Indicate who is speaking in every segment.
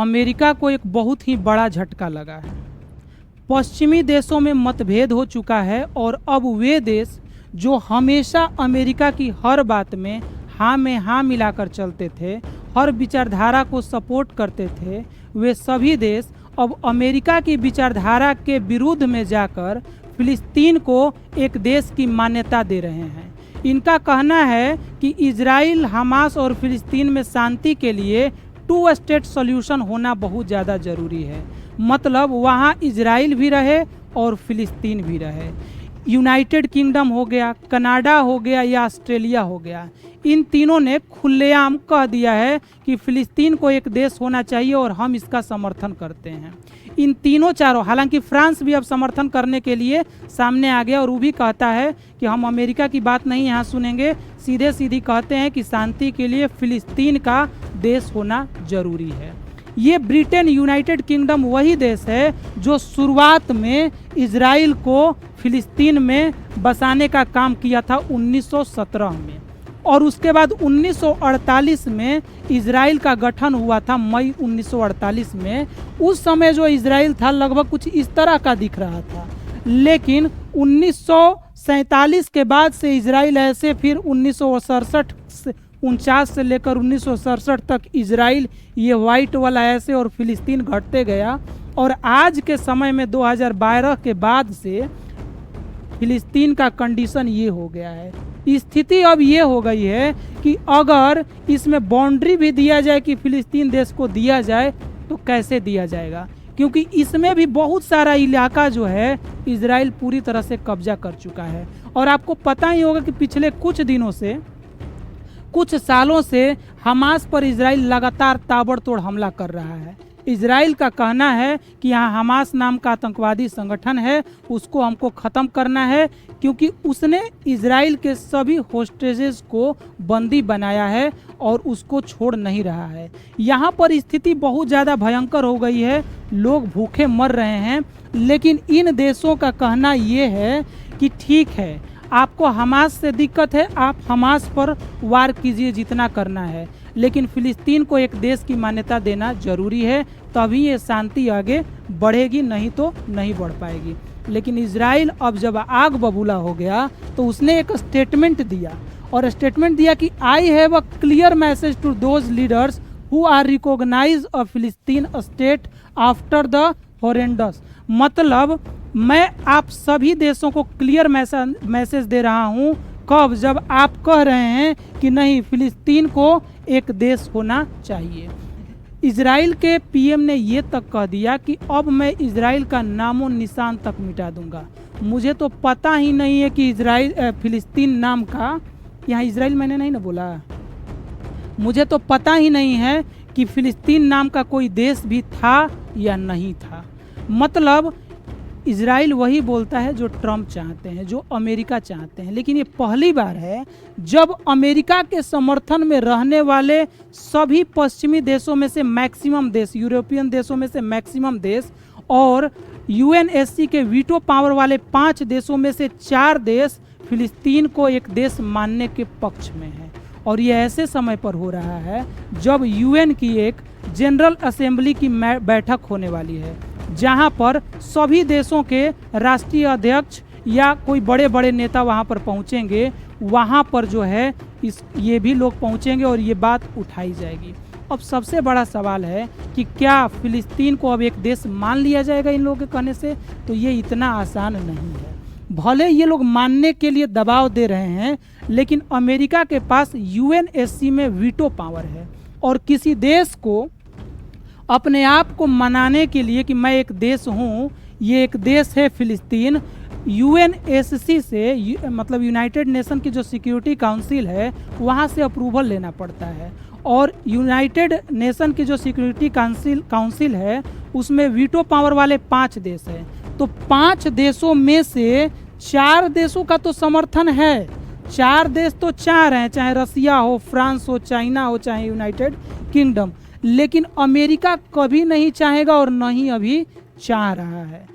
Speaker 1: America को एक बहुत ही बड़ा झटका लगा है। पश्चिमी देशों में मतभेद हो चुका है और अब वे देश जो हमेशा अमेरिका की हर बात में हाँ मिलाकर चलते थे, हर विचारधारा को सपोर्ट करते थे, वे सभी देश अब अमेरिका की विचारधारा के विरुद्ध में जाकर फिलिस्तीन को एक देश की मान्यता दे रहे हैं। इनका कहना है कि इजराइल, हमास और फिलिस्तीन में शांति के लिए 2 स्टेट सॉल्यूशन होना बहुत ज़्यादा ज़रूरी है। मतलब वहाँ इजराइल भी रहे और फिलिस्तीन भी रहे। यूनाइटेड किंगडम हो गया, कनाडा हो गया या ऑस्ट्रेलिया हो गया, इन तीनों ने खुलेआम कह दिया है कि फिलिस्तीन को एक देश होना चाहिए और हम इसका समर्थन करते हैं। इन तीनों चारों, हालांकि फ्रांस भी अब समर्थन करने के लिए सामने आ गया और वो भी कहता है कि हम अमेरिका की बात नहीं यहाँ सुनेंगे, सीधे सीधी कहते हैं कि शांति के लिए फिलिस्तीन का देश होना जरूरी है। ये ब्रिटेन, यूनाइटेड किंगडम वही देश है जो शुरुआत में इजराइल को फिलिस्तीन में बसाने का काम किया था 1917 में, और उसके बाद 1948 में इजराइल का गठन हुआ था, मई 1948 में। उस समय जो इजराइल था लगभग कुछ इस तरह का दिख रहा था, लेकिन 1947 के बाद से इजराइल ऐसे, फिर 1949 से लेकर 1967 तक इजराइल ये वाइट वाला ऐसे और फिलिस्तीन घटते गया, और आज के समय में 2012 के बाद से फिलिस्तीन का कंडीशन ये हो गया है। स्थिति अब ये हो गई है कि अगर इसमें बाउंड्री भी दिया जाए कि फिलिस्तीन देश को दिया जाए तो कैसे दिया जाएगा, क्योंकि इसमें भी बहुत सारा इलाका जो है इजराइल पूरी तरह से कब्जा कर चुका है। और आपको पता ही होगा कि पिछले कुछ दिनों से, कुछ सालों से हमास पर इजराइल लगातार ताबड़तोड़ हमला कर रहा है। इजराइल का कहना है कि यहाँ हमास नाम का आतंकवादी संगठन है, उसको हमको ख़त्म करना है, क्योंकि उसने इजराइल के सभी होस्टेजेस को बंदी बनाया है और उसको छोड़ नहीं रहा है। यहाँ पर स्थिति बहुत ज़्यादा भयंकर हो गई है, लोग भूखे मर रहे हैं। लेकिन इन देशों का कहना ये है कि ठीक है, आपको हमास से दिक्कत है, आप हमास पर वार कीजिए जितना करना है, लेकिन फिलिस्तीन को एक देश की मान्यता देना जरूरी है, तभी ये शांति आगे बढ़ेगी, नहीं तो नहीं बढ़ पाएगी। लेकिन इजराइल अब जब आग बबूला हो गया तो उसने एक स्टेटमेंट दिया, और स्टेटमेंट दिया कि I have a clear message to those leaders who are recognise a Palestine state after the horrendous. मतलब मैं आप सभी देशों को क्लियर मैसेज दे रहा हूँ। कब? जब आप कह रहे हैं कि नहीं, फिलिस्तीन को एक देश होना चाहिए। इजराइल के पीएम ने ये तक कह दिया कि अब मैं इजराइल का नामो निशान तक मिटा दूंगा। मुझे तो पता ही नहीं है कि इजराइल, फिलिस्तीन नाम का, यहाँ इजराइल मैंने नहीं ना बोला, मुझे तो पता ही नहीं है कि फिलिस्तीन नाम का कोई देश भी था या नहीं था। मतलब इजराइल वही बोलता है जो ट्रम्प चाहते हैं, जो अमेरिका चाहते हैं। लेकिन ये पहली बार है जब अमेरिका के समर्थन में रहने वाले सभी पश्चिमी देशों में से मैक्सिमम देश, यूरोपियन देशों में से मैक्सिमम देश, और यूएनएससी के वीटो पावर वाले 5 देशों में से 4 देश फिलिस्तीन को एक देश मानने के पक्ष में है। और ये ऐसे समय पर हो रहा है जब यूएन की एक जनरल असेंबली की बैठक होने वाली है, जहां पर सभी देशों के राष्ट्रीय अध्यक्ष या कोई बड़े बड़े नेता वहां पर पहुंचेंगे। वहां पर जो है ये भी लोग पहुंचेंगे और ये बात उठाई जाएगी। अब सबसे बड़ा सवाल है कि क्या फिलिस्तीन को अब एक देश मान लिया जाएगा इन लोगों के कहने से? तो ये इतना आसान नहीं है। भले ये लोग मानने के लिए दबाव दे रहे हैं, लेकिन अमेरिका के पास यूएनएससी में वीटो पावर है, और किसी देश को अपने आप को मनाने के लिए कि मैं एक देश हूँ, ये एक देश है फिलिस्तीन, यूएनएससी से, मतलब यूनाइटेड नेशन की जो सिक्योरिटी काउंसिल है, वहाँ से अप्रूवल लेना पड़ता है। और यूनाइटेड नेशन की जो सिक्योरिटी काउंसिल है उसमें वीटो पावर वाले 5 देश हैं। तो 5 देशों में से 4 देशों का तो समर्थन है। 4 देश तो 4 हैं, चाहे रसिया हो, फ्रांस हो, चाइना हो, चाहे यूनाइटेड किंगडम। लेकिन अमेरिका कभी नहीं चाहेगा और न ही अभी चाह रहा है।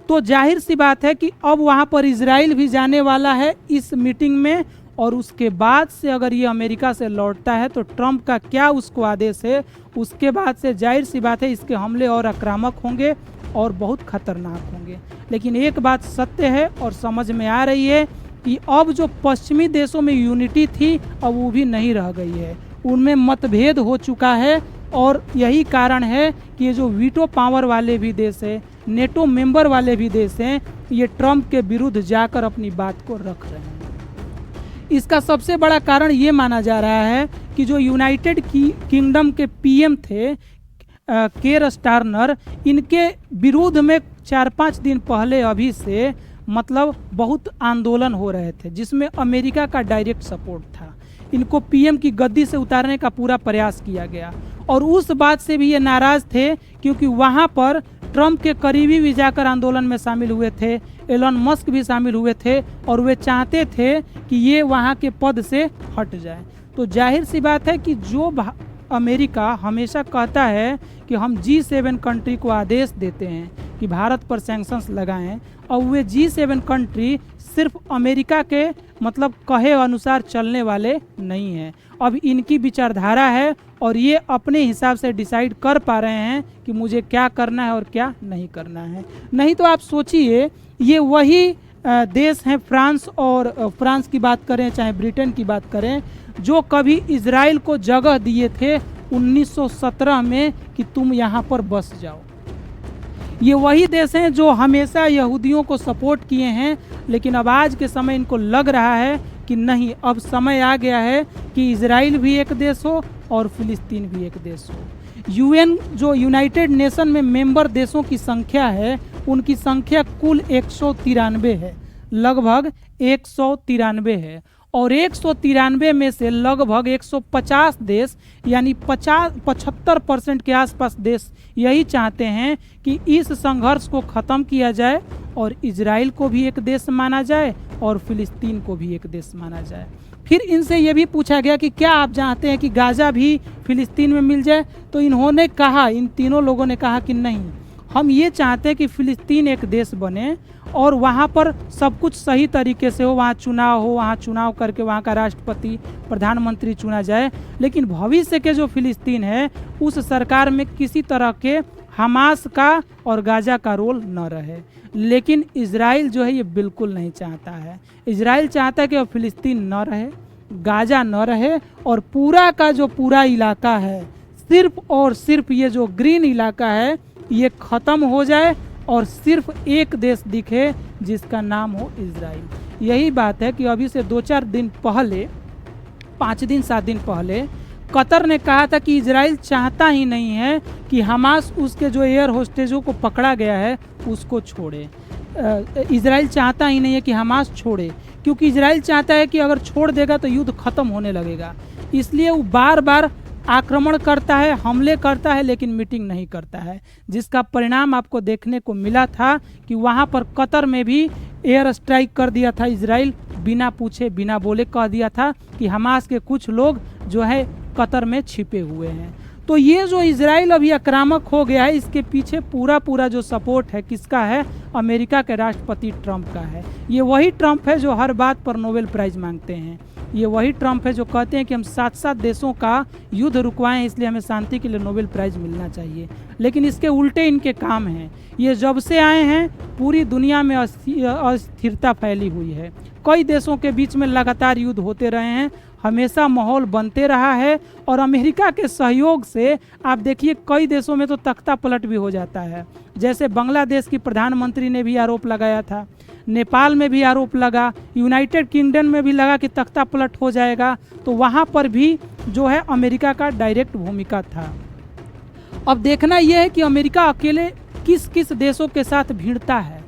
Speaker 1: तो जाहिर सी बात है कि अब वहाँ पर इजराइल भी जाने वाला है इस मीटिंग में, और उसके बाद से अगर ये अमेरिका से लौटता है तो ट्रंप का क्या उसको आदेश है, उसके बाद से जाहिर सी बात है इसके हमले और आक्रामक होंगे और बहुत खतरनाक होंगे। लेकिन एक बात सत्य है और समझ में आ रही है कि अब जो पश्चिमी देशों में यूनिटी थी अब वो भी नहीं रह गई है, उनमें मतभेद हो चुका है। और यही कारण है कि ये जो वीटो पावर वाले भी देश हैं, नेटो मेंबर वाले भी देश हैं, ये ट्रंप के विरुद्ध जाकर अपनी बात को रख रहे हैं। इसका सबसे बड़ा कारण ये माना जा रहा है कि जो यूनाइटेड किंगडम के पीएम थे केर स्टारमर, इनके विरोध में 4-5 दिन पहले अभी से मतलब बहुत आंदोलन हो रहे थे जिसमें अमेरिका का डायरेक्ट सपोर्ट था। इनको पीएम की गद्दी से उतारने का पूरा प्रयास किया गया और उस बात से भी ये नाराज़ थे क्योंकि वहाँ पर ट्रंप के करीबी भी जाकर आंदोलन में शामिल हुए थे, एलन मस्क भी शामिल हुए थे और वे चाहते थे कि ये वहाँ के पद से हट जाए। तो जाहिर सी बात है कि जो अमेरिका हमेशा कहता है कि हम G7 कंट्री को आदेश देते हैं कि भारत पर सैंक्शंस लगाएं, और वे G7 कंट्री सिर्फ अमेरिका के मतलब कहे अनुसार चलने वाले नहीं हैं। अब इनकी विचारधारा है और ये अपने हिसाब से डिसाइड कर पा रहे हैं कि मुझे क्या करना है और क्या नहीं करना है। नहीं तो आप सोचिए ये वही देश हैं, फ्रांस, और फ्रांस की बात करें चाहे ब्रिटेन की बात करें, जो कभी इजराइल को जगह दिए थे 1917 में कि तुम यहाँ पर बस जाओ। ये वही देश हैं जो हमेशा यहूदियों को सपोर्ट किए हैं, लेकिन अब आज के समय इनको लग रहा है कि नहीं, अब समय आ गया है कि इजराइल भी एक देश हो और फिलिस्तीन भी एक देश हो। यूएन जो यूनाइटेड नेशन में मेंबर देशों की संख्या है, उनकी संख्या कुल 193 है, लगभग 193 है, और 193 में से लगभग 150 देश यानी 75% के आसपास देश यही चाहते हैं कि इस संघर्ष को ख़त्म किया जाए और इजराइल को भी एक देश माना जाए और फिलिस्तीन को भी एक देश माना जाए। फिर इनसे ये भी पूछा गया कि क्या आप चाहते हैं कि गाज़ा भी फिलिस्तीन में मिल जाए, तो इन्होंने कहा, इन तीनों लोगों ने कहा कि नहीं, हम ये चाहते हैं कि फिलिस्तीन एक देश बने और वहाँ पर सब कुछ सही तरीके से हो, वहाँ चुनाव हो, वहाँ चुनाव करके वहाँ का राष्ट्रपति प्रधानमंत्री चुना जाए, लेकिन भविष्य के जो फिलिस्तीन है उस सरकार में किसी तरह के हमास का और गाजा का रोल न रहे। लेकिन इजराइल जो है ये बिल्कुल नहीं चाहता है। इजराइल चाहता है कि फिलिस्तीन न रहे, गाजा न रहे, और पूरा का जो पूरा इलाका है, सिर्फ और सिर्फ ये जो ग्रीन इलाका है ये ख़त्म हो जाए और सिर्फ एक देश दिखे जिसका नाम हो इजराइल। यही बात है कि अभी से 2-4 दिन पहले, 5 दिन 7 दिन पहले कतर ने कहा था कि इजराइल चाहता ही नहीं है कि हमास उसके जो एयर होस्टेजों को पकड़ा गया है उसको छोड़े। इजराइल चाहता ही नहीं है कि हमास छोड़े, क्योंकि इजराइल चाहता है कि अगर छोड़ देगा तो युद्ध ख़त्म होने लगेगा। इसलिए वो बार बार आक्रमण करता है, हमले करता है, लेकिन मीटिंग नहीं करता है, जिसका परिणाम आपको देखने को मिला था कि वहाँ पर कतर में भी एयर स्ट्राइक कर दिया था इजराइल, बिना पूछे बिना बोले कह दिया था कि हमास के कुछ लोग जो है कतर में छिपे हुए हैं। तो ये जो इजराइल अभी आक्रामक हो गया है, इसके पीछे पूरा जो सपोर्ट है किसका है? अमेरिका के राष्ट्रपति ट्रंप का है। ये वही ट्रंप है जो हर बात पर नोबेल प्राइज़ मांगते हैं। ये वही ट्रंप है जो कहते हैं कि हम 7-7 देशों का युद्ध रुकवाएं, इसलिए हमें शांति के लिए नोबेल प्राइज़ मिलना चाहिए। लेकिन इसके उल्टे इनके काम हैं। ये जब से आए हैं पूरी दुनिया में अस्थिरता फैली हुई है। कई देशों के बीच में लगातार युद्ध होते रहे हैं, हमेशा माहौल बनते रहा है, और अमेरिका के सहयोग से आप देखिए कई देशों में तो तख्ता पलट भी हो जाता है। जैसे बांग्लादेश की प्रधानमंत्री ने भी आरोप लगाया था, नेपाल में भी आरोप लगा, यूनाइटेड किंगडम में भी लगा कि तख्ता पलट हो जाएगा। तो वहाँ पर भी जो है अमेरिका का डायरेक्ट भूमिका था। अब देखना यह है कि अमेरिका अकेले किस किस देशों के साथ भिड़ता है,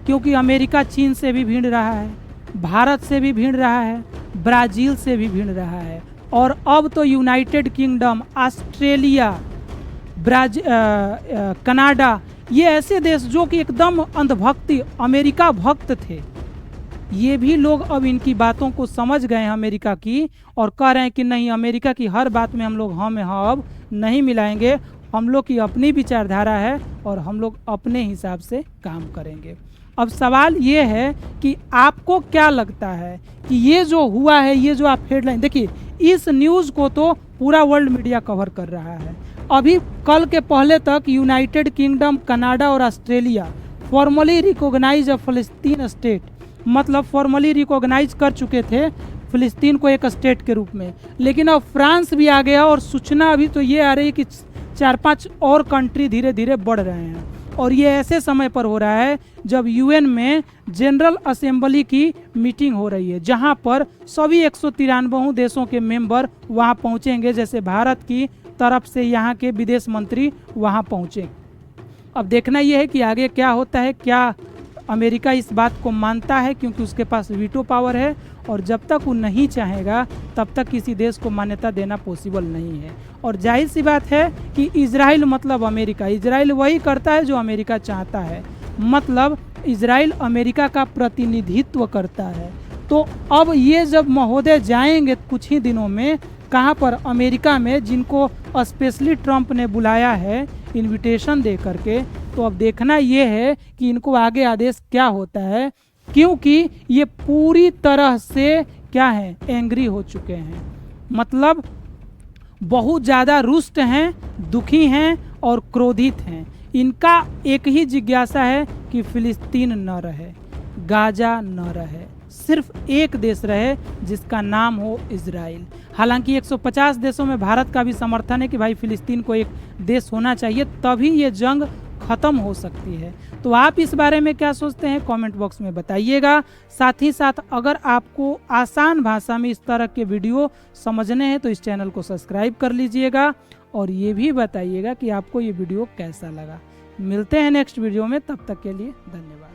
Speaker 1: क्योंकि अमेरिका चीन से भी भिड़ रहा है, भारत से भी भिड़ रहा है, ब्राज़ील से भी भिड़ रहा है, और अब तो यूनाइटेड किंगडम, ऑस्ट्रेलिया, कनाडा, ये ऐसे देश जो कि एकदम अंधभक्ति अमेरिका भक्त थे, ये भी लोग अब इनकी बातों को समझ गए हैं अमेरिका की, और कह रहे हैं कि नहीं, अमेरिका की हर बात में हम लोग हाँ में हाँ अब नहीं मिलाएंगे, हम लोग की अपनी विचारधारा है और हम लोग अपने हिसाब से काम करेंगे। अब सवाल ये है कि आपको क्या लगता है कि ये जो हुआ है, ये जो आप हेडलाइन देखिए, इस न्यूज़ को तो पूरा वर्ल्ड मीडिया कवर कर रहा है। अभी कल के पहले तक यूनाइटेड किंगडम, कनाडा और ऑस्ट्रेलिया फॉर्मली रिकॉग्नाइज अ फ़लस्तीन स्टेट, मतलब फॉर्मली रिकॉग्नाइज कर चुके थे फ़िलिस्तीन को एक स्टेट के रूप में। लेकिन अब फ्रांस भी आ गया और सूचना अभी तो ये आ रही है कि 4-5 और कंट्री धीरे धीरे बढ़ रहे हैं। और ये ऐसे समय पर हो रहा है जब यूएन में जनरल असेंबली की मीटिंग हो रही है, जहां पर सभी 193 देशों के मेंबर वहां पहुंचेंगे। जैसे भारत की तरफ से यहाँ के विदेश मंत्री वहां पहुंचे। अब देखना यह है कि आगे क्या होता है, क्या अमेरिका इस बात को मानता है, क्योंकि उसके पास वीटो पावर है और जब तक वो नहीं चाहेगा तब तक किसी देश को मान्यता देना पॉसिबल नहीं है। और जाहिर सी बात है कि इजराइल मतलब अमेरिका, इजराइल वही करता है जो अमेरिका चाहता है, मतलब इजराइल अमेरिका का प्रतिनिधित्व करता है। तो अब ये जब महोदय जाएंगे कुछ ही दिनों में कहाँ पर, अमेरिका में, जिनको स्पेशली ट्रंप ने बुलाया है इनविटेशन दे करके, तो अब देखना ये है कि इनको आगे आदेश क्या होता है, क्योंकि ये पूरी तरह से क्या है, एंग्री हो चुके हैं, मतलब बहुत ज़्यादा रुष्ट हैं, दुखी हैं और क्रोधित हैं। इनका एक ही जिज्ञासा है कि फ़िलिस्तीन न रहे, गाजा न रहे, सिर्फ एक देश रहे जिसका नाम हो इजराइल। हालांकि 150 देशों में भारत का भी समर्थन है कि भाई फ़िलिस्तीन को एक देश होना चाहिए, तभी ये जंग ख़त्म हो सकती है। तो आप इस बारे में क्या सोचते हैं, कमेंट बॉक्स में बताइएगा। साथ ही साथ अगर आपको आसान भाषा में इस तरह के वीडियो समझने हैं तो इस चैनल को सब्सक्राइब कर लीजिएगा और ये भी बताइएगा कि आपको ये वीडियो कैसा लगा। मिलते हैं नेक्स्ट वीडियो में, तब तक के लिए धन्यवाद।